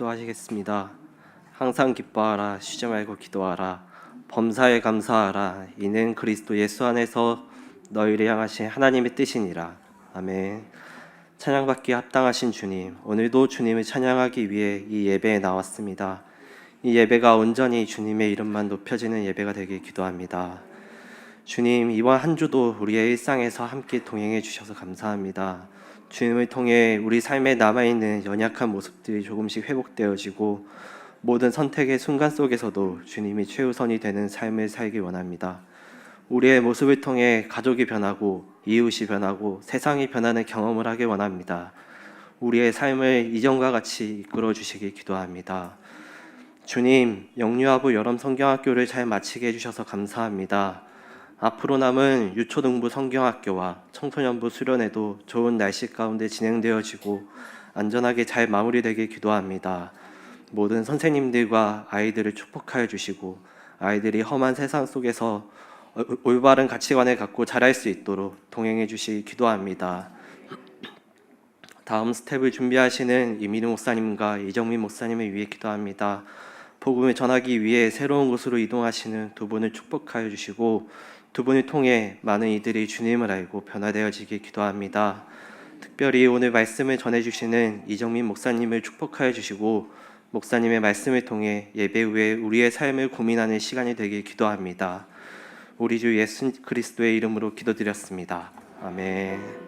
기도하시겠습니다. 항상 기뻐하라, 쉬지 말고 기도하라, 범사에 감사하라. 이는 그리스도 예수 안에서 너희를 향하신 하나님의 뜻이니라. 아멘. 찬양받기에 합당하신 주님, 오늘도 주님을 찬양하기 위해 이 예배에 나왔습니다. 이 예배가 온전히 주님의 이름만 높여지는 예배가 되길 기도합니다. 주님, 이번 한 주도 우리의 일상에서 함께 동행해 주셔서 감사합니다. 주님을 통해 우리 삶에 남아있는 연약한 모습들이 조금씩 회복되어지고 모든 선택의 순간 속에서도 주님이 최우선이 되는 삶을 살기 원합니다. 우리의 모습을 통해 가족이 변하고 이웃이 변하고 세상이 변하는 경험을 하기 원합니다. 우리의 삶을 이전과 같이 이끌어 주시길 기도합니다. 주님, 영유아부 여름 성경학교를 잘 마치게 해주셔서 감사합니다. 앞으로 남은 유초등부 성경학교와 청소년부 수련회도 좋은 날씨 가운데 진행되어지고 안전하게 잘 마무리되길 기도합니다. 모든 선생님들과 아이들을 축복하여 주시고 아이들이 험한 세상 속에서 올바른 가치관을 갖고 자랄 수 있도록 동행해 주시길 기도합니다. 다음 스텝을 준비하시는 이민우 목사님과 이정민 목사님을 위해 기도합니다. 복음을 전하기 위해 새로운 곳으로 이동하시는 두 분을 축복하여 주시고 두 분을 통해 많은 이들이 주님을 알고 변화되어지길 기도합니다. 특별히 오늘 말씀을 전해주시는 이정민 목사님을 축복하여 주시고 목사님의 말씀을 통해 예배 후에 우리의 삶을 고민하는 시간이 되길 기도합니다. 우리 주 예수 그리스도의 이름으로 기도드렸습니다. 아멘.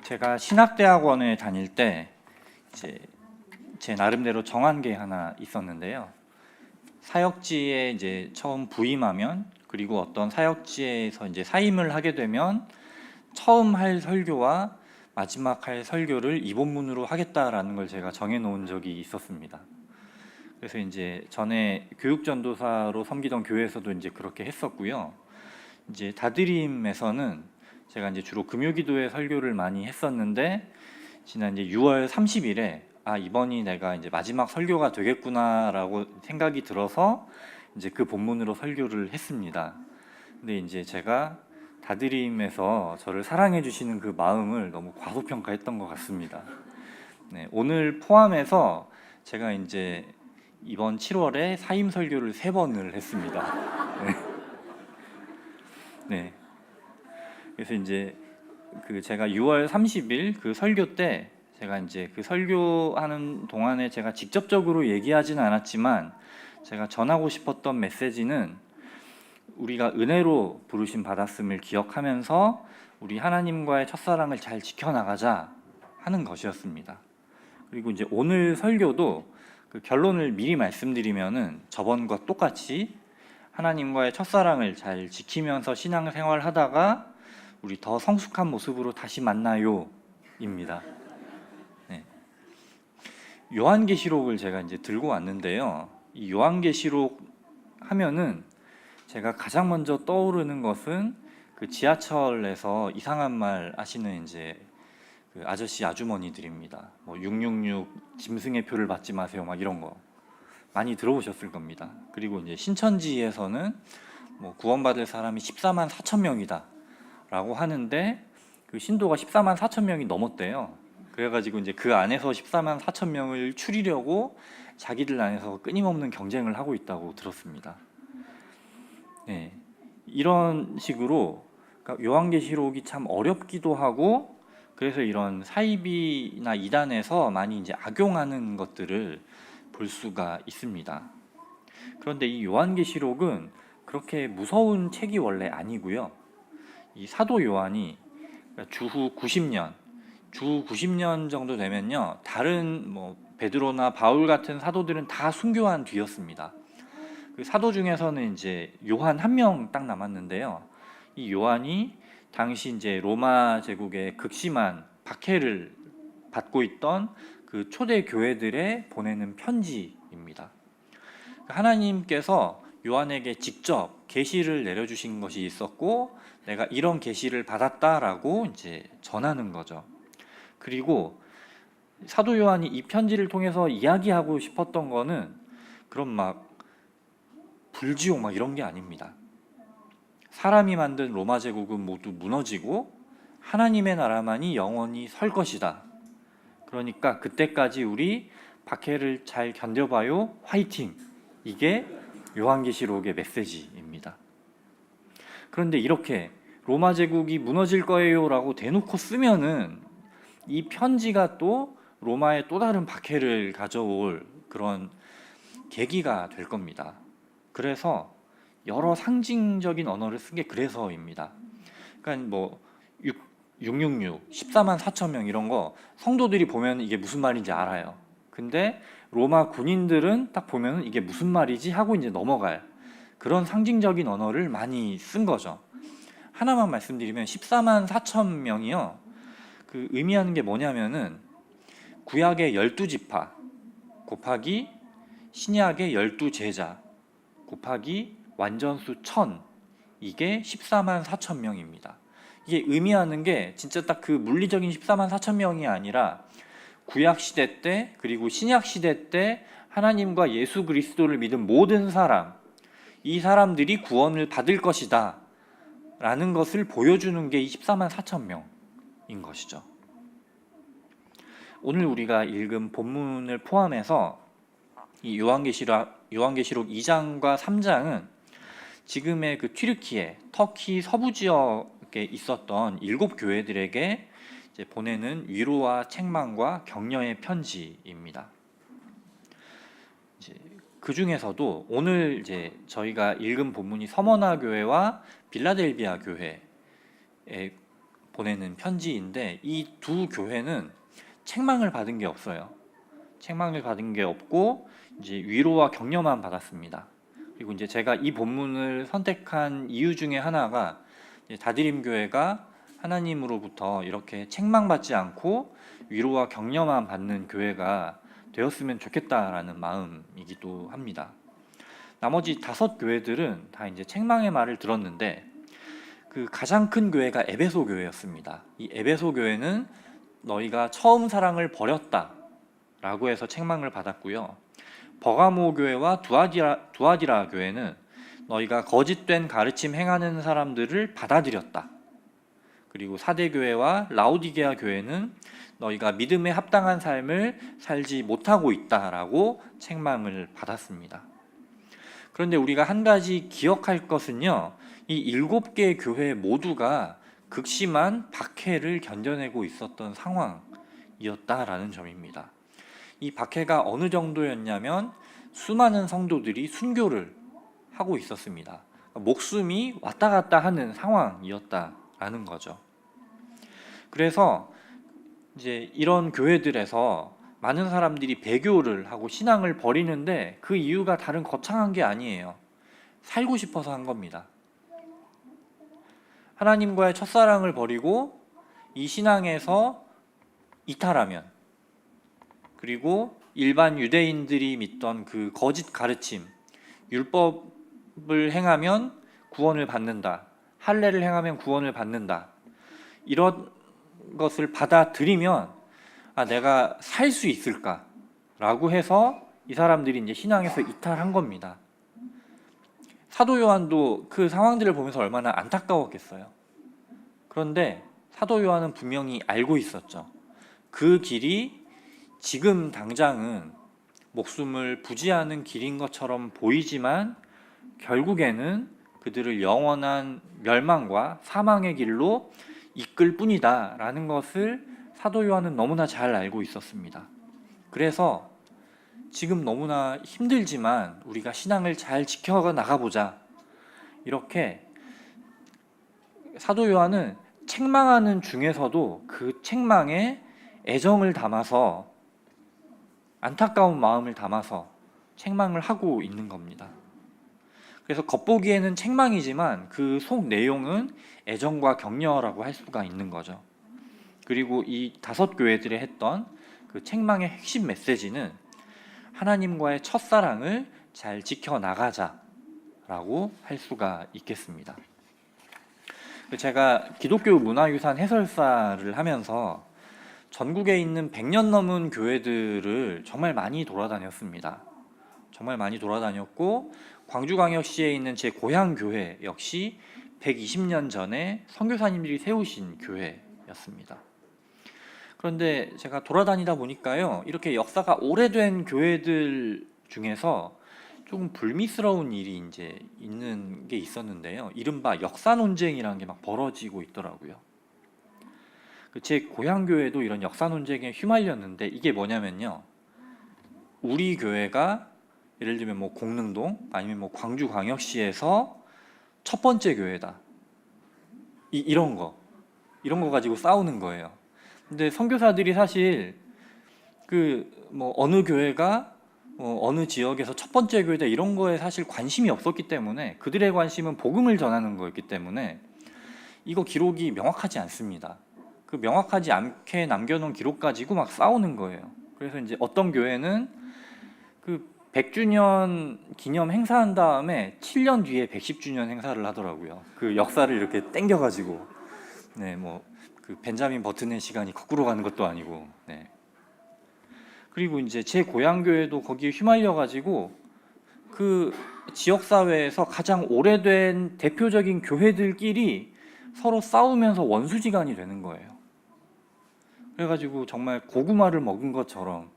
제가 신학대학원에 다닐 때 이제 제 나름대로 정한 게 하나 있었는데요. 사역지에 이제 처음 부임하면, 그리고 어떤 사역지에서 이제 사임을 하게 되면 처음 할 설교와 마지막 할 설교를 이 본문으로 하겠다라는 걸 제가 정해 놓은 적이 있었습니다. 그래서 이제 전에 교육전도사로 섬기던 교회에서도 이제 그렇게 했었고요. 이제 다드림에서는 제가 이제 주로 금요기도회 설교를 많이 했었는데, 지난 이제 6월 30일에 이번이 내가 이제 마지막 설교가 되겠구나라고 생각이 들어서 이제 그 본문으로 설교를 했습니다. 근데 이제 제가 다드림에서 저를 사랑해 주시는 그 마음을 너무 과소평가했던 것 같습니다. 네, 오늘 포함해서 제가 이제 이번 7월에 사임 설교를 3번을 했습니다. 네. 네. 그래서 이제 제가 6월 30일 그 설교 때 제가 이제 그 설교하는 동안에 제가 직접적으로 얘기하지는 않았지만 제가 전하고 싶었던 메시지는 우리가 은혜로 부르심 받았음을 기억하면서 우리 하나님과의 첫사랑을 잘 지켜나가자 하는 것이었습니다. 그리고 이제 오늘 설교도 그 결론을 미리 말씀드리면은 저번과 똑같이 하나님과의 첫사랑을 잘 지키면서 신앙생활 하다가 우리 더 성숙한 모습으로 다시 만나요 입니다. 네. 요한계시록을 제가 이제 들고 왔는데요. 이 요한계시록 하면은 제가 가장 먼저 떠오르는 것은 그 지하철에서 이상한 말 하시는 이제 그 아저씨 아주머니들입니다. 뭐 666 짐승의 표를 받지 마세요, 막 이런 거 많이 들어보셨을 겁니다. 그리고 이제 신천지에서는 뭐 구원받을 사람이 14만 4천 명이다 라고 하는데 그 신도가 14만 4천 명이 넘었대요. 그래가지고 이제 그 안에서 14만 4천 명을 추리려고 자기들 안에서 끊임없는 경쟁을 하고 있다고 들었습니다. 네, 이런 식으로 그러니까 요한계시록이 참 어렵기도 하고, 그래서 이런 사이비나 이단에서 많이 이제 악용하는 것들을 볼 수가 있습니다. 그런데 이 요한계시록은 그렇게 무서운 책이 원래 아니고요. 이 사도 요한이 주후 90년 정도 되면요, 다른 뭐 베드로나 바울 같은 사도들은 다 순교한 뒤였습니다. 그 사도 중에서는 이제 요한 한 명 딱 남았는데요. 이 요한이 당시 이제 로마 제국의 극심한 박해를 받고 있던 그 초대 교회들에 보내는 편지입니다. 하나님께서 요한에게 직접 계시를 내려주신 것이 있었고, 내가 이런 계시를 받았다라고 이제 전하는 거죠. 그리고 사도 요한이 이 편지를 통해서 이야기하고 싶었던 거는 그런 막 불지옥 막 이런 게 아닙니다. 사람이 만든 로마 제국은 모두 무너지고 하나님의 나라만이 영원히 설 것이다. 그러니까 그때까지 우리 박해를 잘 견뎌봐요. 화이팅! 이게 요한계시록의 메시지입니다. 그런데 이렇게 로마 제국이 무너질 거예요 라고 대놓고 쓰면은 이 편지가 또 로마의 또 다른 박해를 가져올 그런 계기가 될 겁니다. 그래서 여러 상징적인 언어를 쓴 게 그래서입니다. 그러니까 뭐 666, 14만 4천 명 이런 거 성도들이 보면 이게 무슨 말인지 알아요. 근데 로마 군인들은 딱 보면 이게 무슨 말이지 하고 이제 넘어갈 그런 상징적인 언어를 많이 쓴 거죠. 하나만 말씀드리면 14만 4천 명이요. 그 의미하는 게 뭐냐면은 구약의 12지파 곱하기 신약의 12제자 곱하기 완전수 1000 이게 14만 4천 명입니다. 이게 의미하는 게 진짜 딱 그 물리적인 14만 4천 명이 아니라 구약 시대 때 그리고 신약 시대 때 하나님과 예수 그리스도를 믿은 모든 사람, 이 사람들이 구원을 받을 것이다 라는 것을 보여주는 게 이 14만 4천 명인 것이죠. 오늘 우리가 읽은 본문을 포함해서 이 요한계시록 2장과 3장은 지금의 그 튀르키예, 터키 서부 지역에 있었던 7교회들에게 이제 보내는 위로와 책망과 격려의 편지입니다. 그 중에서도 오늘 이제 저희가 읽은 본문이 서머나 교회와 빌라델비아 교회에 보내는 편지인데 이 두 교회는 책망을 받은 게 없어요. 책망을 받은 게 없고 이제 위로와 격려만 받았습니다. 그리고 이제 제가 이 본문을 선택한 이유 중에 하나가 다드림 교회가 하나님으로부터 이렇게 책망받지 않고 위로와 격려만 받는 교회가 되었으면 좋겠다라는 마음이기도 합니다. 나머지 5교회들은 다 이제 책망의 말을 들었는데 그 가장 큰 교회가 에베소 교회였습니다. 이 에베소 교회는 너희가 처음 사랑을 버렸다라고 해서 책망을 받았고요. 버가모 교회와 두아디라 교회는 너희가 거짓된 가르침 행하는 사람들을 받아들였다. 그리고 사대 교회와 라오디게아 교회는 너희가 믿음에 합당한 삶을 살지 못하고 있다라고 책망을 받았습니다. 그런데 우리가 한 가지 기억할 것은요, 이 7개의 교회 모두가 극심한 박해를 견뎌내고 있었던 상황이었다라는 점입니다. 이 박해가 어느 정도였냐면 수많은 성도들이 순교를 하고 있었습니다. 목숨이 왔다 갔다 하는 상황이었다라는 거죠. 그래서 이제 이런 교회들에서 많은 사람들이 배교를 하고 신앙을 버리는데 그 이유가 다른 거창한 게 아니에요. 살고 싶어서 한 겁니다. 하나님과의 첫사랑을 버리고 이 신앙에서 이탈하면, 그리고 일반 유대인들이 믿던 그 거짓 가르침, 율법을 행하면 구원을 받는다, 할례를 행하면 구원을 받는다, 이런 것을 받아들이면 내가 살 수 있을까? 라고 해서 이 사람들이 이제 신앙에서 이탈한 겁니다. 사도 요한도 그 상황들을 보면서 얼마나 안타까웠겠어요. 그런데 사도 요한은 분명히 알고 있었죠. 그 길이 지금 당장은 목숨을 부지하는 길인 것처럼 보이지만 결국에는 그들을 영원한 멸망과 사망의 길로 이끌 뿐이다 라는 것을 사도 요한은 너무나 잘 알고 있었습니다. 그래서 지금 너무나 힘들지만 우리가 신앙을 잘 지켜 나가보자, 이렇게 사도 요한은 책망하는 중에서도 그 책망에 애정을 담아서, 안타까운 마음을 담아서 책망을 하고 있는 겁니다. 그래서 겉보기에는 책망이지만 그 속 내용은 애정과 격려라고 할 수가 있는 거죠. 그리고 이 5교회들이 했던 그 책망의 핵심 메시지는 하나님과의 첫사랑을 잘 지켜나가자라고 할 수가 있겠습니다. 제가 기독교 문화유산 해설사를 하면서 전국에 있는 100년 넘은 교회들을 정말 많이 돌아다녔습니다. 정말 많이 돌아다녔고 광주광역시에 있는 제 고향 교회 역시 120년 전에 선교사님들이 세우신 교회였습니다. 그런데 제가 돌아다니다 보니까요, 이렇게 역사가 오래된 교회들 중에서 조금 불미스러운 일이 이제 있는 게 있었는데요. 이른바 역사 논쟁이라는 게 막 벌어지고 있더라고요. 제 고향 교회도 이런 역사 논쟁에 휘말렸는데, 이게 뭐냐면요, 우리 교회가 예를 들면 뭐 공릉동 아니면 뭐 광주광역시에서 첫 번째 교회다, 이런 거 가지고 싸우는 거예요. 근데 선교사들이 사실 그 뭐 어느 교회가 어느 지역에서 첫 번째 교회다 이런 거에 사실 관심이 없었기 때문에, 그들의 관심은 복음을 전하는 거였기 때문에 이거 기록이 명확하지 않습니다. 그 명확하지 않게 남겨놓은 기록 가지고 막 싸우는 거예요. 그래서 이제 어떤 교회는 그 100주년 기념 행사한 다음에 7년 뒤에 110주년 행사를 하더라고요. 그 역사를 이렇게 땡겨가지고, 네, 뭐 그 벤자민 버튼의 시간이 거꾸로 가는 것도 아니고, 네. 그리고 이제 제 고향 교회도 거기에 휘말려가지고 그 지역 사회에서 가장 오래된 대표적인 교회들끼리 서로 싸우면서 원수지간이 되는 거예요. 그래가지고 정말 고구마를 먹은 것처럼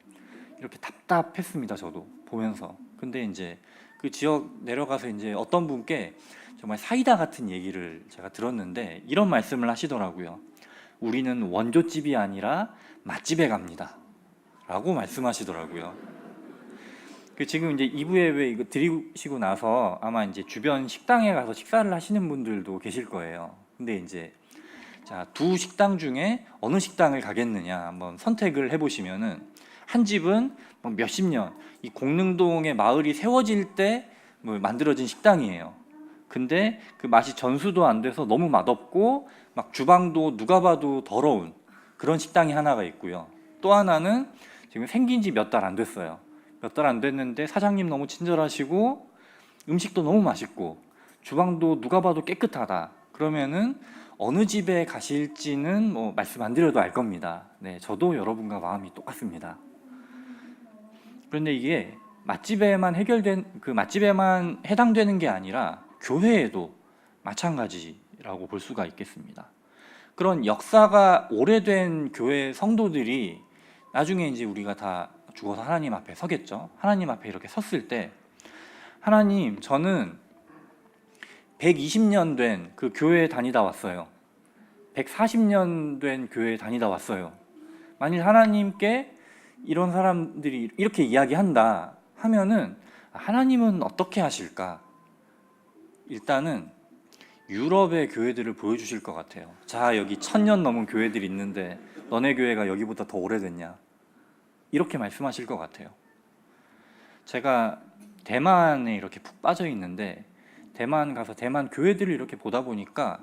이렇게 답답했습니다, 저도 보면서. 근데 이제 그 지역 내려가서 이제 어떤 분께 정말 사이다 같은 얘기를 제가 들었는데, 이런 말씀을 하시더라고요. 우리는 원조집이 아니라 맛집에 갑니다 라고 말씀하시더라고요. 지금 이제 2부에 왜 이거 들으시고 나서 아마 이제 주변 식당에 가서 식사를 하시는 분들도 계실 거예요. 근데 이제 자, 두 식당 중에 어느 식당을 가겠느냐 한번 선택을 해보시면은, 한 집은 막 몇십 년, 이 공릉동의 마을이 세워질 때 뭐 만들어진 식당이에요. 근데 그 맛이 전수도 안 돼서 너무 맛없고 막 주방도 누가 봐도 더러운 그런 식당이 하나가 있고요. 또 하나는 지금 생긴 지 몇 달 안 됐어요. 몇 달 안 됐는데 사장님 너무 친절하시고 음식도 너무 맛있고 주방도 누가 봐도 깨끗하다. 그러면은 어느 집에 가실지는 뭐 말씀 안 드려도 알 겁니다. 네, 저도 여러분과 마음이 똑같습니다. 그런데 이게 맛집에만 맛집에만 해당되는 게 아니라 교회에도 마찬가지라고 볼 수가 있겠습니다. 그런 역사가 오래된 교회 성도들이 나중에 이제 우리가 다 죽어서 하나님 앞에 서겠죠. 하나님 앞에 이렇게 섰을 때, 하나님, 저는 120년 된 그 교회에 다니다 왔어요. 140년 된 교회에 다니다 왔어요. 만일 하나님께 이런 사람들이 이렇게 이야기한다 하면은 하나님은 어떻게 하실까? 일단은 유럽의 교회들을 보여주실 것 같아요. 자, 여기 1000년 넘은 교회들이 있는데 너네 교회가 여기보다 더 오래됐냐? 이렇게 말씀하실 것 같아요. 제가 대만에 이렇게 푹 빠져 있는데, 대만 가서 대만 교회들을 이렇게 보다 보니까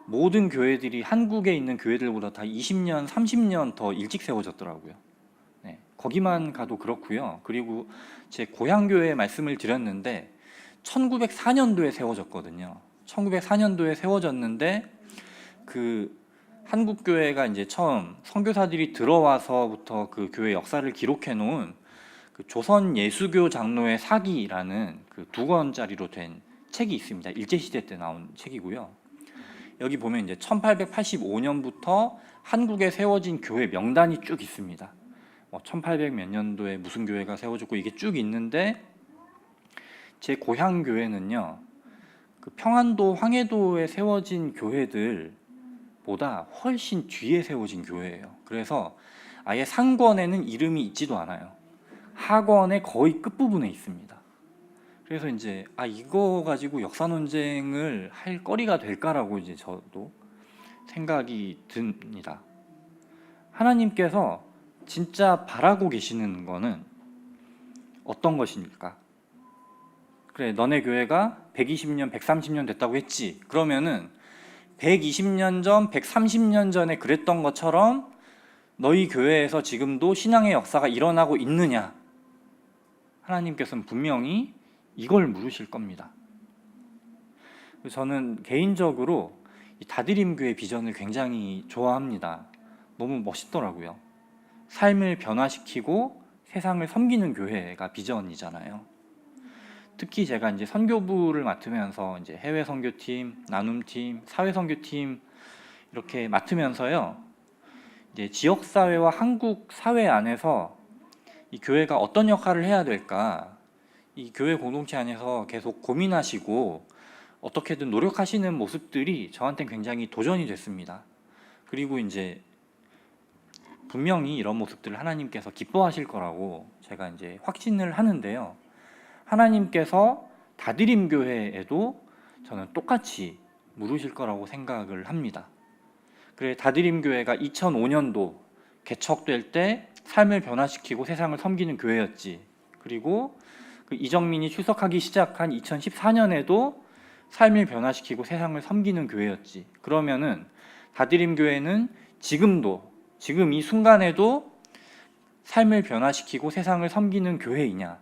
모든 교회들이 한국에 있는 교회들보다 다 20년, 30년 더 일찍 세워졌더라고요. 네, 거기만 가도 그렇고요. 그리고 제 고향 교회 말씀을 드렸는데 1904년도에 세워졌거든요. 1904년도에 세워졌는데 그 한국 교회가 이제 처음 선교사들이 들어와서부터 그 교회 역사를 기록해 놓은 그 조선 예수교 장로의 사기라는 그 2권짜리로 된 책이 있습니다. 일제 시대 때 나온 책이고요. 여기 보면 이제 1885년부터 한국에 세워진 교회 명단이 쭉 있습니다. 1800 몇 년도에 무슨 교회가 세워졌고 이게 쭉 있는데, 제 고향 교회는요, 그 평안도 황해도에 세워진 교회들보다 훨씬 뒤에 세워진 교회예요. 그래서 아예 상권에는 이름이 있지도 않아요. 하권의 거의 끝부분에 있습니다. 그래서 이제 이거 가지고 역사 논쟁을 할 거리가 될까라고 이제 저도 생각이 듭니다. 하나님께서 진짜 바라고 계시는 거는 어떤 것입니까? 그래, 너네 교회가 120년, 130년 됐다고 했지. 그러면은 120년 전, 130년 전에 그랬던 것처럼 너희 교회에서 지금도 신앙의 역사가 일어나고 있느냐? 하나님께서는 분명히 이걸 물으실 겁니다. 저는 개인적으로 이 다드림교회 비전을 굉장히 좋아합니다. 너무 멋있더라고요. 삶을 변화시키고 세상을 섬기는 교회가 비전이잖아요. 특히 제가 이제 선교부를 맡으면서 이제 해외 선교팀, 나눔팀, 사회 선교팀 이렇게 맡으면서요. 이제 지역 사회와 한국 사회 안에서 이 교회가 어떤 역할을 해야 될까? 이 교회 공동체 안에서 계속 고민하시고 어떻게든 노력하시는 모습들이 저한테는 굉장히 도전이 됐습니다. 그리고 이제 분명히 이런 모습들을 하나님께서 기뻐하실 거라고 제가 이제 확신을 하는데요. 하나님께서 다드림 교회에도 저는 똑같이 물으실 거라고 생각을 합니다. 그래, 다드림 교회가 2005년도 개척될 때 삶을 변화시키고 세상을 섬기는 교회였지. 그리고 그 이정민이 출석하기 시작한 2014년에도 삶을 변화시키고 세상을 섬기는 교회였지. 그러면은 다드림 교회는 지금 이 순간에도 삶을 변화시키고 세상을 섬기는 교회이냐?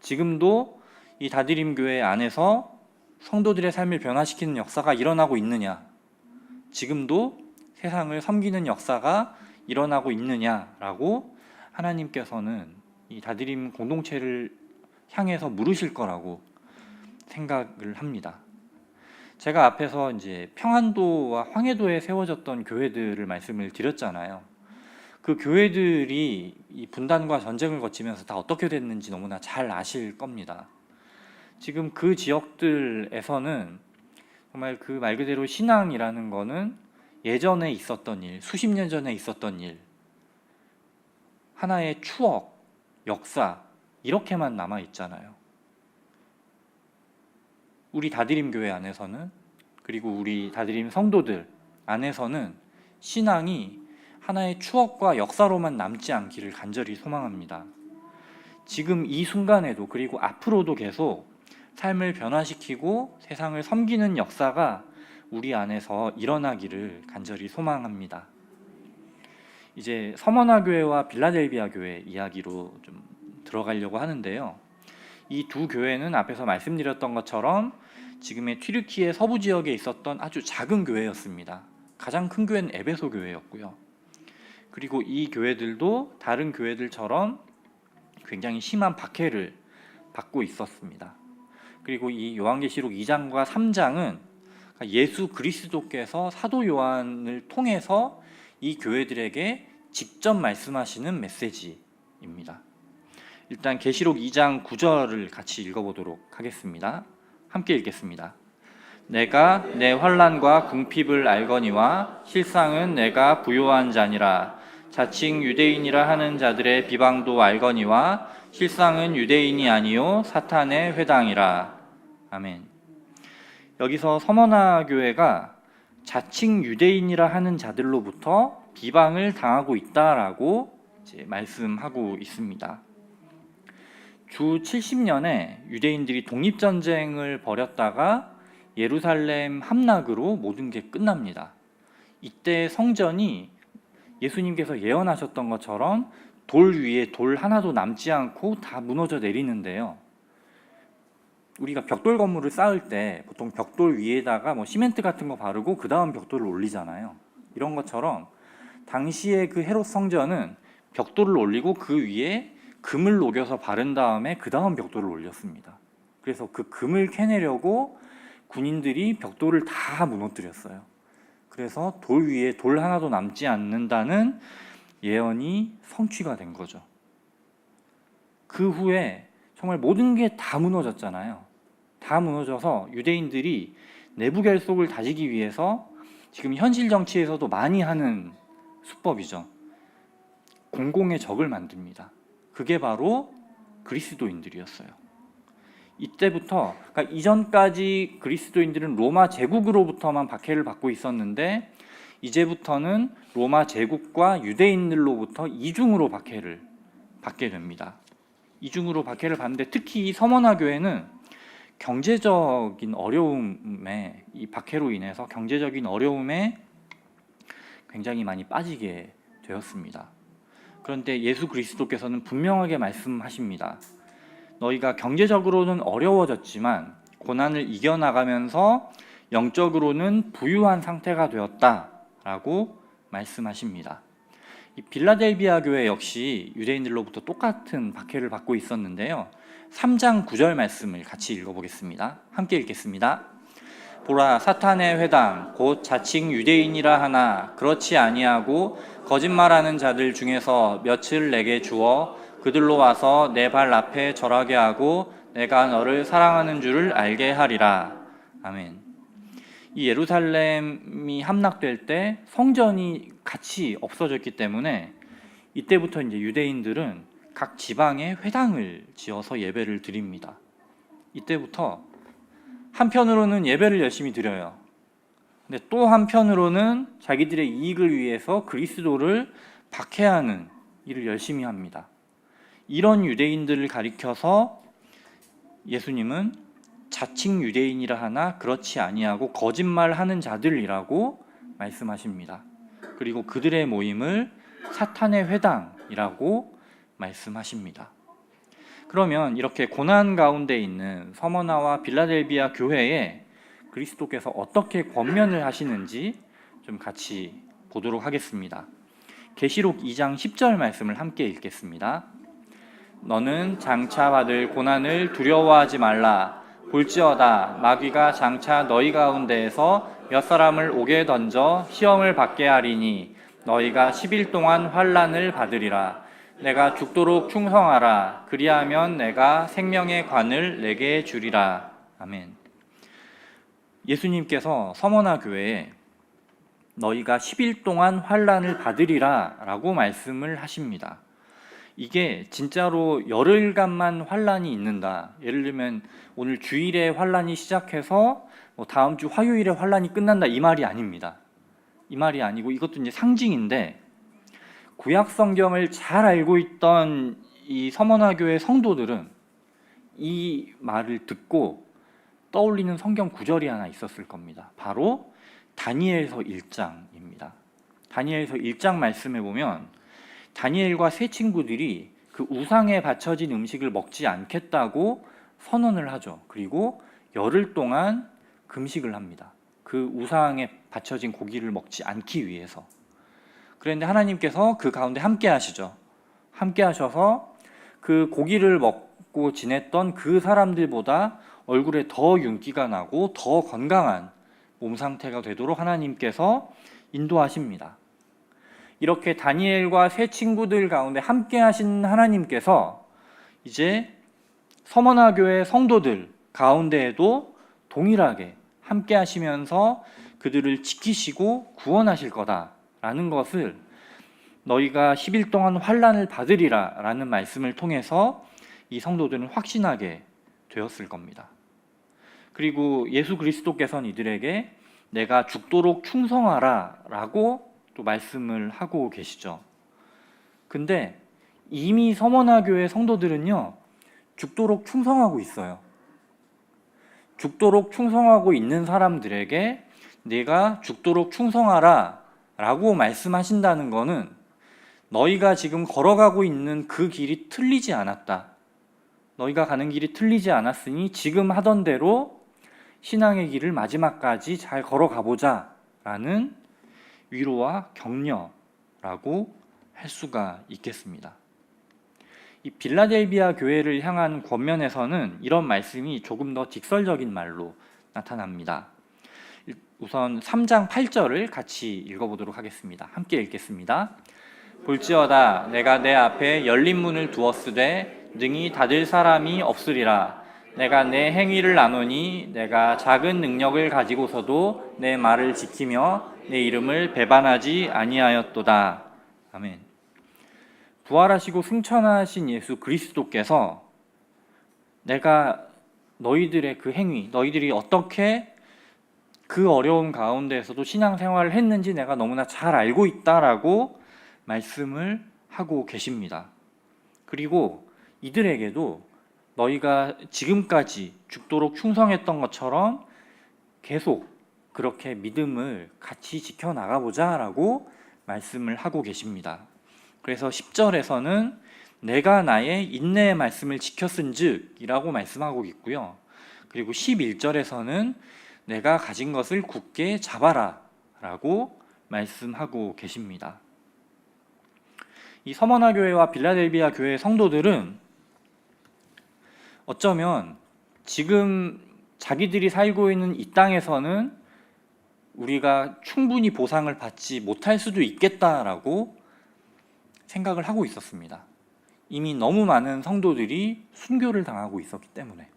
지금도 이 다드림 교회 안에서 성도들의 삶을 변화시키는 역사가 일어나고 있느냐? 지금도 세상을 섬기는 역사가 일어나고 있느냐라고 하나님께서는 이 다드림 공동체를 향해서 물으실 거라고 생각을 합니다. 제가 앞에서 이제 평안도와 황해도에 세워졌던 교회들을 말씀을 드렸잖아요. 그 교회들이 이 분단과 전쟁을 거치면서 다 어떻게 됐는지 너무나 잘 아실 겁니다. 지금 그 지역들에서는 정말 그 말 그대로 신앙이라는 거는 예전에 있었던 일, 수십 년 전에 있었던 일, 하나의 추억, 역사 이렇게만 남아 있잖아요. 우리 다드림 교회 안에서는, 그리고 우리 다드림 성도들 안에서는 신앙이 하나의 추억과 역사로만 남지 않기를 간절히 소망합니다. 지금 이 순간에도, 그리고 앞으로도 계속 삶을 변화시키고 세상을 섬기는 역사가 우리 안에서 일어나기를 간절히 소망합니다. 이제 서머나 교회와 빌라델비아 교회 이야기로 좀 들어가려고 하는데요. 이 두 교회는 앞에서 말씀드렸던 것처럼 지금의 튀르키예 서부 지역에 있었던 아주 작은 교회였습니다. 가장 큰 교회는 에베소 교회였고요. 그리고 이 교회들도 다른 교회들처럼 굉장히 심한 박해를 받고 있었습니다. 그리고 이 요한계시록 2장과 3장은 예수 그리스도께서 사도 요한을 통해서 이 교회들에게 직접 말씀하시는 메시지입니다. 일단 계시록 2장 9절을 같이 읽어보도록 하겠습니다. 함께 읽겠습니다. 내가 내 환난과 궁핍을 알거니와 실상은 내가 부요한 자니라. 자칭 유대인이라 하는 자들의 비방도 알거니와 실상은 유대인이 아니요 사탄의 회당이라. 아멘. 여기서 서머나 교회가 자칭 유대인이라 하는 자들로부터 비방을 당하고 있다라고 이제 말씀하고 있습니다. 주 70년에 유대인들이 독립전쟁을 벌였다가 예루살렘 함락으로 모든 게 끝납니다. 이때 성전이 예수님께서 예언하셨던 것처럼 돌 위에 돌 하나도 남지 않고 다 무너져 내리는데요. 우리가 벽돌 건물을 쌓을 때 보통 벽돌 위에다가 뭐 시멘트 같은 거 바르고 그 다음 벽돌을 올리잖아요. 이런 것처럼 당시에 그 헤롯 성전은 벽돌을 올리고 그 위에 금을 녹여서 바른 다음에 그 다음 벽돌을 올렸습니다. 그래서 그 금을 캐내려고 군인들이 벽돌을 다 무너뜨렸어요. 그래서 돌 위에 돌 하나도 남지 않는다는 예언이 성취가 된 거죠. 그 후에 정말 모든 게 다 무너졌잖아요. 다 무너져서 유대인들이 내부 결속을 다지기 위해서 지금 현실 정치에서도 많이 하는 수법이죠. 공공의 적을 만듭니다. 그게 바로 그리스도인들이었어요. 이때부터, 그러니까 이전까지 그리스도인들은 로마 제국으로부터만 박해를 받고 있었는데 이제부터는 로마 제국과 유대인들로부터 이중으로 박해를 받게 됩니다. 이중으로 박해를 받는데 특히 이 서머나 교회는 경제적인 어려움에, 이 박해로 인해서 경제적인 어려움에 굉장히 많이 빠지게 되었습니다. 그런데 예수 그리스도께서는 분명하게 말씀하십니다. 너희가 경제적으로는 어려워졌지만 고난을 이겨나가면서 영적으로는 부유한 상태가 되었다라고 말씀하십니다. 이 빌라델비아 교회 역시 유대인들로부터 똑같은 박해를 받고 있었는데요. 3장 9절 말씀을 같이 읽어보겠습니다. 함께 읽겠습니다. 보라, 사탄의 회당 곧 자칭 유대인이라 하나 그렇지 아니하고 거짓말하는 자들 중에서 몇을 내게 주어 그들로 와서 내 발 앞에 절하게 하고 내가 너를 사랑하는 줄을 알게 하리라. 아멘. 이 예루살렘이 함락될 때 성전이 같이 없어졌기 때문에 이때부터 이제 유대인들은 각 지방에 회당을 지어서 예배를 드립니다. 이때부터 한편으로는 예배를 열심히 드려요. 근데 또 한편으로는 자기들의 이익을 위해서 그리스도를 박해하는 일을 열심히 합니다. 이런 유대인들을 가리켜서 예수님은 자칭 유대인이라 하나 그렇지 아니하고 거짓말하는 자들이라고 말씀하십니다. 그리고 그들의 모임을 사탄의 회당이라고 말씀하십니다. 그러면 이렇게 고난 가운데 있는 서머나와 빌라델비아 교회에 그리스도께서 어떻게 권면을 하시는지 좀 같이 보도록 하겠습니다. 계시록 2장 10절 말씀을 함께 읽겠습니다. 너는 장차 받을 고난을 두려워하지 말라. 볼지어다 마귀가 장차 너희 가운데에서 몇 사람을 옥에 던져 시험을 받게 하리니 너희가 10일 동안 환난을 받으리라. 내가 죽도록 충성하라. 그리하면 내가 생명의 관을 내게 주리라. 아멘. 예수님께서 서머나 교회에 너희가 10일 동안 환난을 받으리라 라고 말씀을 하십니다. 이게 진짜로 열흘간만 환난이 있는다. 예를 들면 오늘 주일에 환난이 시작해서 다음 주 화요일에 환난이 끝난다, 이 말이 아닙니다. 이 말이 아니고 이것도 이제 상징인데, 구약 성경을 잘 알고 있던 이 서머나 교회 성도들은 이 말을 듣고 떠올리는 성경 구절이 하나 있었을 겁니다. 바로 다니엘서 1장입니다. 다니엘서 1장 말씀에 보면 다니엘과 세 친구들이 그 우상에 바쳐진 음식을 먹지 않겠다고 선언을 하죠. 그리고 열흘 동안 금식을 합니다. 그 우상에 바쳐진 고기를 먹지 않기 위해서. 그런데 하나님께서 그 가운데 함께 하시죠. 함께 하셔서 그 고기를 먹고 지냈던 그 사람들보다 얼굴에 더 윤기가 나고 더 건강한 몸 상태가 되도록 하나님께서 인도하십니다. 이렇게 다니엘과 세 친구들 가운데 함께 하신 하나님께서 이제 서머나 교회 성도들 가운데에도 동일하게 함께 하시면서 그들을 지키시고 구원하실 거다라는 것을 너희가 10일 동안 환난을 받으리라 라는 말씀을 통해서 이 성도들은 확신하게 되었을 겁니다. 그리고 예수 그리스도께서는 이들에게 내가 죽도록 충성하라 라고 또 말씀을 하고 계시죠. 근데 이미 서머나 교회 성도들은요, 죽도록 충성하고 있어요. 죽도록 충성하고 있는 사람들에게 내가 죽도록 충성하라 라고 말씀하신다는 것은 너희가 지금 걸어가고 있는 그 길이 틀리지 않았다. 너희가 가는 길이 틀리지 않았으니 지금 하던 대로 신앙의 길을 마지막까지 잘 걸어가보자 라는 위로와 격려라고 할 수가 있겠습니다. 이 빌라델비아 교회를 향한 권면에서는 이런 말씀이 조금 더 직설적인 말로 나타납니다. 우선 3장 8절을 같이 읽어보도록 하겠습니다. 함께 읽겠습니다. 볼지어다 내가 내 앞에 열린 문을 두었으되 능히 닫을 사람이 없으리라. 내가 내 행위를 아노니 내가 작은 능력을 가지고서도 내 말을 지키며 내 이름을 배반하지 아니하였도다. 아멘. 부활하시고 승천하신 예수 그리스도께서 내가 너희들의 그 행위, 너희들이 어떻게 그 어려운 가운데에서도 신앙생활을 했는지 내가 너무나 잘 알고 있다라고 말씀을 하고 계십니다. 그리고 이들에게도 너희가 지금까지 죽도록 충성했던 것처럼 계속 그렇게 믿음을 같이 지켜나가보자 라고 말씀을 하고 계십니다. 그래서 10절에서는 내가 나의 인내의 말씀을 지켰은즉 이라고 말씀하고 있고요. 그리고 11절에서는 내가 가진 것을 굳게 잡아라 라고 말씀하고 계십니다. 이 서머나 교회와 빌라델비아 교회 성도들은 어쩌면 지금 자기들이 살고 있는 이 땅에서는 우리가 충분히 보상을 받지 못할 수도 있겠다라고 생각을 하고 있었습니다. 이미 너무 많은 성도들이 순교를 당하고 있었기 때문에.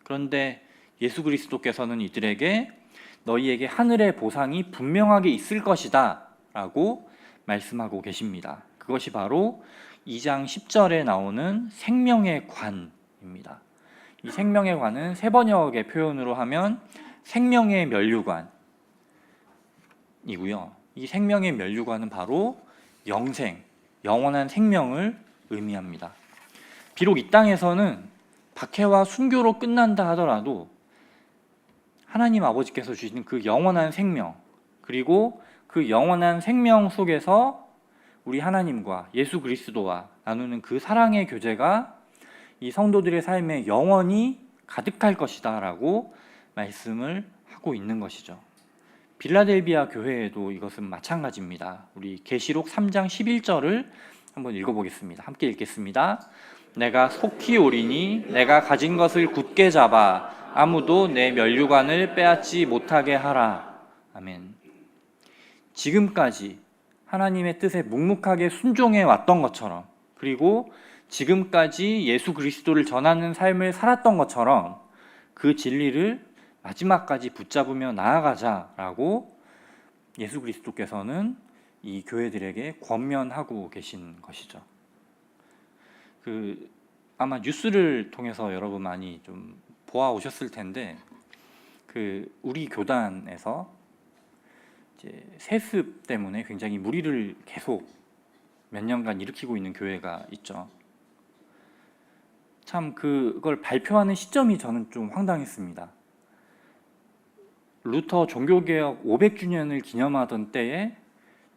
그런데 예수 그리스도께서는 이들에게 너희에게 하늘의 보상이 분명하게 있을 것이다 라고 말씀하고 계십니다. 그것이 바로 2장 10절에 나오는 생명의 관입니다. 이 생명의 관은 세번역의 표현으로 하면 생명의 면류관이고요. 이 생명의 면류관은 바로 영생, 영원한 생명을 의미합니다. 비록 이 땅에서는 박해와 순교로 끝난다 하더라도 하나님 아버지께서 주신 그 영원한 생명, 그리고 그 영원한 생명 속에서 우리 하나님과 예수 그리스도와 나누는 그 사랑의 교제가 이 성도들의 삶에 영원히 가득할 것이다 라고 말씀을 하고 있는 것이죠. 빌라델비아 교회에도 이것은 마찬가지입니다. 우리 계시록 3장 11절을 한번 읽어보겠습니다. 함께 읽겠습니다. 내가 속히 오리니 내가 가진 것을 굳게 잡아 아무도 내 면류관을 빼앗지 못하게 하라. 아멘. 지금까지 하나님의 뜻에 묵묵하게 순종해 왔던 것처럼, 그리고 지금까지 예수 그리스도를 전하는 삶을 살았던 것처럼 그 진리를 마지막까지 붙잡으며 나아가자라고 예수 그리스도께서는 이 교회들에게 권면하고 계신 것이죠. 아마 뉴스를 통해서 여러분 많이 좀 보아오셨을 텐데, 우리 교단에서 이제 세습 때문에 굉장히 무리를 계속 몇 년간 일으키고 있는 교회가 있죠. 참 그걸 발표하는 시점이 저는 좀 황당했습니다. 루터 종교개혁 500주년을 기념하던 때에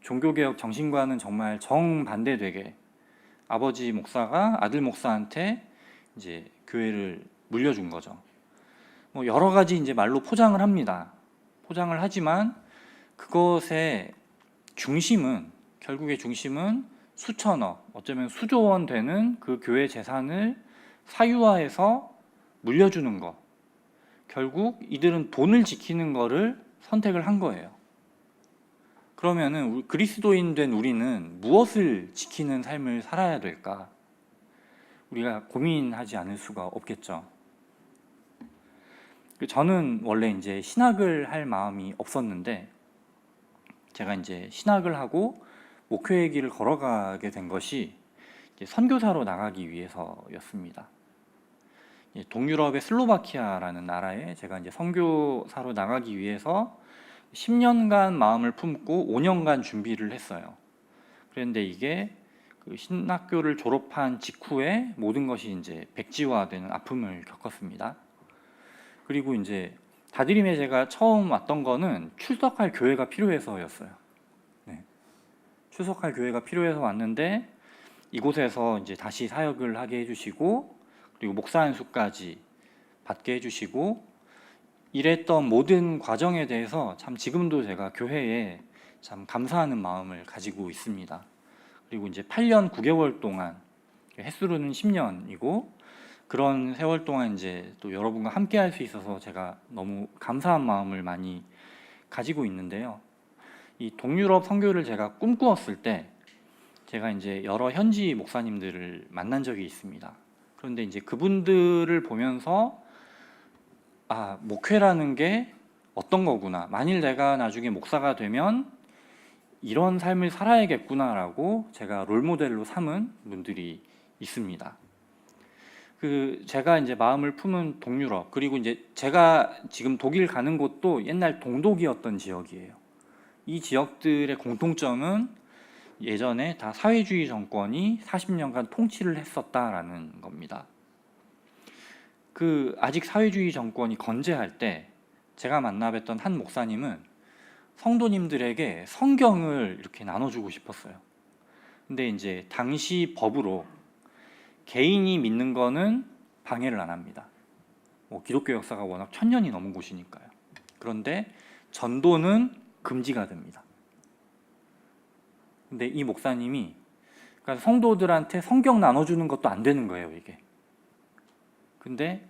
종교개혁 정신과는 정말 정반대되게 아버지 목사가 아들 목사한테 이제 교회를 물려준 거죠. 뭐 여러 가지 이제 말로 포장을 합니다. 포장을 하지만 그것의 중심은, 결국의 중심은 수천억, 어쩌면 수조 원 되는 그 교회 재산을 사유화해서 물려주는 것. 결국 이들은 돈을 지키는 거를 선택을 한 거예요. 그러면은 그리스도인 된 우리는 무엇을 지키는 삶을 살아야 될까? 우리가 고민하지 않을 수가 없겠죠. 저는 원래 이제 신학을 할 마음이 없었는데, 제가 이제 신학을 하고 목회의 길을 걸어가게 된 것이 선교사로 나가기 위해서였습니다. 동유럽의 슬로바키아라는 나라에 제가 이제 선교사로 나가기 위해서 10년간 마음을 품고 5년간 준비를 했어요. 그런데 이게 그 신학교를 졸업한 직후에 모든 것이 이제 백지화되는 아픔을 겪었습니다. 그리고 이제 다드림에 제가 처음 왔던 거는 출석할 교회가 필요해서였어요. 네. 출석할 교회가 필요해서 왔는데 이곳에서 이제 다시 사역을 하게 해주시고, 그리고 목사 안수까지 받게 해주시고, 이랬던 모든 과정에 대해서 참 지금도 제가 교회에 참 감사하는 마음을 가지고 있습니다. 그리고 이제 8년 9개월 동안, 햇수로는 10년이고, 그런 세월 동안 이제 또 여러분과 함께 할 수 있어서 제가 너무 감사한 마음을 많이 가지고 있는데요. 이 동유럽 선교를 제가 꿈꾸었을 때 제가 이제 여러 현지 목사님들을 만난 적이 있습니다. 그런데 이제 그분들을 보면서 목회라는 게 어떤 거구나, 만일 내가 나중에 목사가 되면 이런 삶을 살아야겠구나라고 제가 롤모델로 삼은 분들이 있습니다. 제가 이제 마음을 품은 동유럽, 그리고 이제 제가 지금 독일 가는 곳도 옛날 동독이었던 지역이에요. 이 지역들의 공통점은 예전에 다 사회주의 정권이 40년간 통치를 했었다라는 겁니다. 아직 사회주의 정권이 건재할 때 제가 만나 뵀던 한 목사님은 성도님들에게 성경을 이렇게 나눠주고 싶었어요. 근데 이제 당시 법으로 개인이 믿는 거는 방해를 안 합니다. 기독교 역사가 워낙 1000년이 넘은 곳이니까요. 그런데 전도는 금지가 됩니다. 근데 이 목사님이 그러니까 성도들한테 성경 나눠주는 것도 안 되는 거예요, 이게. 근데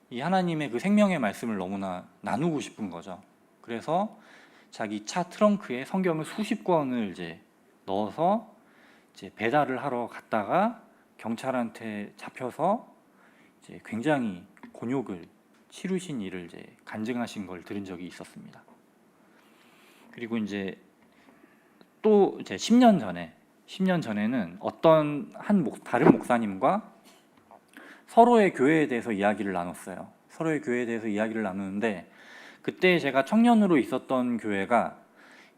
이 하나님의 그 생명의 말씀을 너무나 나누고 싶은 거죠. 그래서 자기 차 트렁크에 성경을 수십 권을 이제 넣어서 이제 배달을 하러 갔다가 경찰한테 잡혀서 이제 굉장히 곤욕을 치르신 일을 이제 간증하신 걸 들은 적이 있었습니다. 그리고 이제 또 이제 10년 전에는 어떤 다른 목사님과 서로의 교회에 대해서 이야기를 나눴어요. 서로의 교회에 대해서 이야기를 나누는데 그때 제가 청년으로 있었던 교회가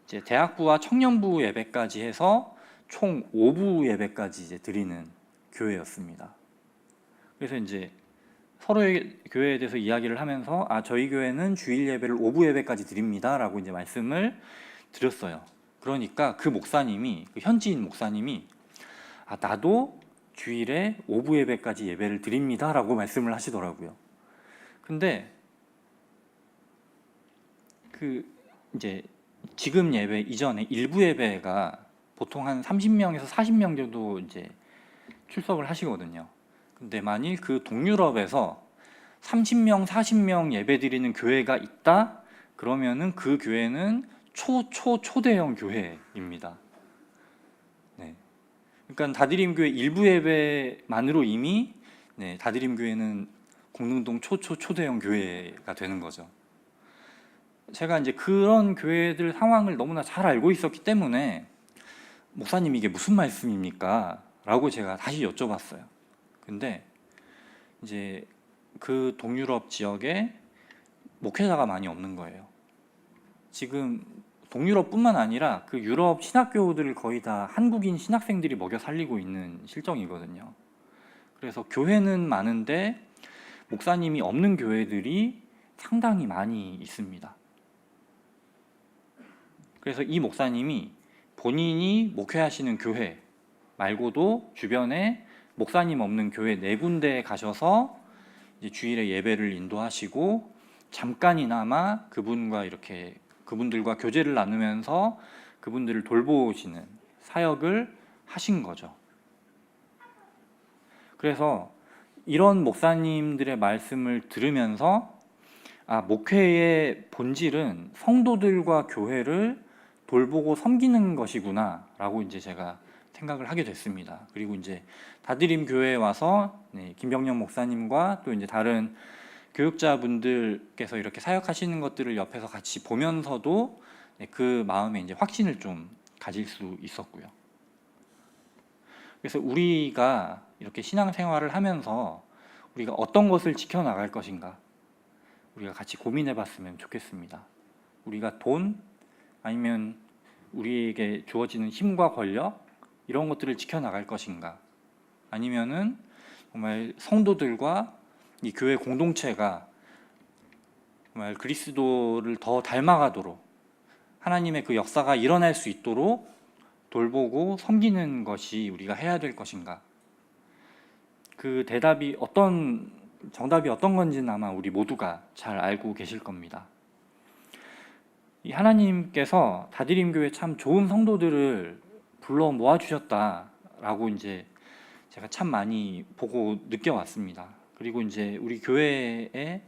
이제 대학부와 청년부 예배까지 해서 총 5부 예배까지 이제 드리는 교회였습니다. 그래서 이제 서로의 교회에 대해서 이야기를 하면서 저희 교회는 주일 예배를 5부 예배까지 드립니다라고 이제 말씀을 드렸어요. 그러니까 그 목사님이 그 현지인 목사님이 나도 주일에 5부 예배까지 예배를 드립니다라고 말씀을 하시더라고요. 근데 그 이제 지금 예배 이전에 일부 예배가 보통 한 30명에서 40명 정도 이제 출석을 하시거든요. 근데 만일 그 동유럽에서 30명, 40명 예배 드리는 교회가 있다? 그러면은 그 교회는 초대형 교회입니다. 네. 그러니까 다드림교회 일부 예배만으로 이미 다드림교회는 공릉동 초대형 교회가 되는 거죠. 제가 이제 그런 교회들 상황을 너무나 잘 알고 있었기 때문에 목사님 이게 무슨 말씀입니까? 라고 제가 다시 여쭤봤어요. 근데 이제 그 동유럽 지역에 목회자가 많이 없는 거예요. 지금 동유럽뿐만 아니라 그 유럽 신학교들을 거의 다 한국인 신학생들이 먹여 살리고 있는 실정이거든요. 그래서 교회는 많은데 목사님이 없는 교회들이 상당히 많이 있습니다. 그래서 이 목사님이 본인이 목회하시는 교회 말고도 주변에 목사님 없는 교회 4군데에 가셔서 이제 주일에 예배를 인도하시고 잠깐이나마 그분들과 교제를 나누면서 그분들을 돌보시는 사역을 하신 거죠. 그래서 이런 목사님들의 말씀을 들으면서 목회의 본질은 성도들과 교회를 돌보고 섬기는 것이구나 라고 이제 제가 생각을 하게 됐습니다. 그리고 이제 다드림 교회에 와서 김병영 목사님과 또 이제 다른 교육자분들께서 이렇게 사역하시는 것들을 옆에서 같이 보면서도 그 마음에 이제 확신을 좀 가질 수 있었고요. 그래서 우리가 이렇게 신앙생활을 하면서 우리가 어떤 것을 지켜나갈 것인가 우리가 같이 고민해 봤으면 좋겠습니다. 우리가 돈 아니면 우리에게 주어지는 힘과 권력 이런 것들을 지켜나갈 것인가 아니면은 정말 성도들과 이 교회 공동체가 정말 그리스도를 더 닮아가도록 하나님의 그 역사가 일어날 수 있도록 돌보고 섬기는 것이 우리가 해야 될 것인가. 그 정답이 어떤 건지는 아마 우리 모두가 잘 알고 계실 겁니다. 이 하나님께서 다드림교회 참 좋은 성도들을 불러 모아주셨다라고 이제 제가 참 많이 보고 느껴왔습니다. 그리고 이제 우리 교회에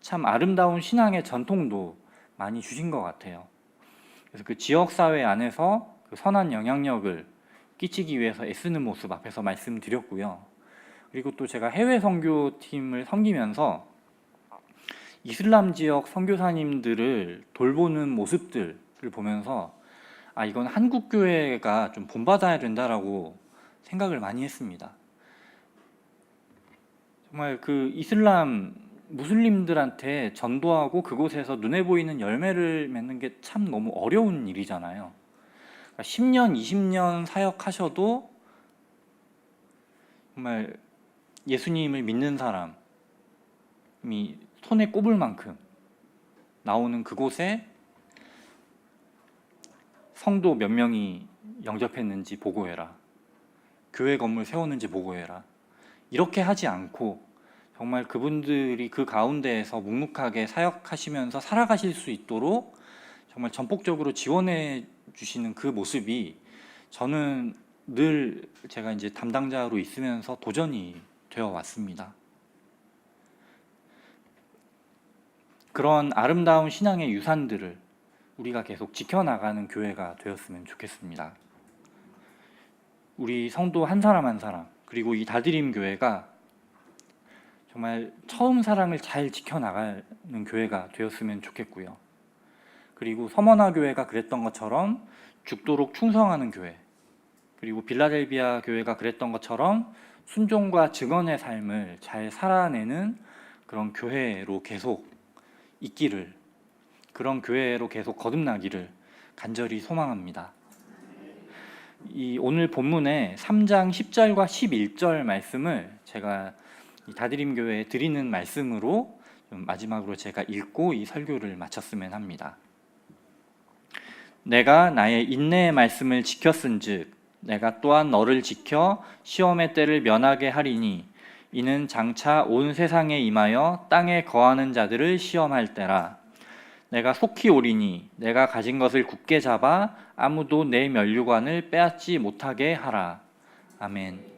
참 아름다운 신앙의 전통도 많이 주신 것 같아요. 그래서 그 지역사회 안에서 그 선한 영향력을 끼치기 위해서 애쓰는 모습 앞에서 말씀드렸고요. 그리고 또 제가 해외 선교팀을 섬기면서 이슬람 지역 선교사님들을 돌보는 모습들을 보면서 이건 한국 교회가 좀 본받아야 된다라고 생각을 많이 했습니다. 정말 그 이슬람 무슬림들한테 전도하고 그곳에서 눈에 보이는 열매를 맺는 게 참 너무 어려운 일이잖아요. 그러니까 10년, 20년 사역하셔도 정말 예수님을 믿는 사람이 손에 꼽을 만큼 나오는 그곳에 성도 몇 명이 영접했는지 보고해라. 교회 건물 세우는지 보고해라. 이렇게 하지 않고 정말 그분들이 그 가운데에서 묵묵하게 사역하시면서 살아가실 수 있도록 정말 전폭적으로 지원해 주시는 그 모습이 저는 늘 제가 이제 담당자로 있으면서 도전이 되어 왔습니다. 그런 아름다운 신앙의 유산들을 우리가 계속 지켜나가는 교회가 되었으면 좋겠습니다. 우리 성도 한 사람 한 사람, 그리고 이 다드림 교회가 정말 처음 사랑을 잘 지켜나가는 교회가 되었으면 좋겠고요. 그리고 서머나 교회가 그랬던 것처럼 죽도록 충성하는 교회, 그리고 빌라델비아 교회가 그랬던 것처럼 순종과 증언의 삶을 잘 살아내는 그런 교회로 계속 있기를, 그런 교회로 계속 거듭나기를 간절히 소망합니다. 이 오늘 본문의 3장 10절과 11절 말씀을 제가 이 다드림 교회에 드리는 말씀으로 좀 마지막으로 제가 읽고 이 설교를 마쳤으면 합니다. 내가 나의 인내의 말씀을 지켰은즉 내가 또한 너를 지켜 시험의 때를 면하게 하리니 이는 장차 온 세상에 임하여 땅에 거하는 자들을 시험할 때라. 내가 속히 오리니 내가 가진 것을 굳게 잡아 아무도 내 면류관을 빼앗지 못하게 하라. 아멘.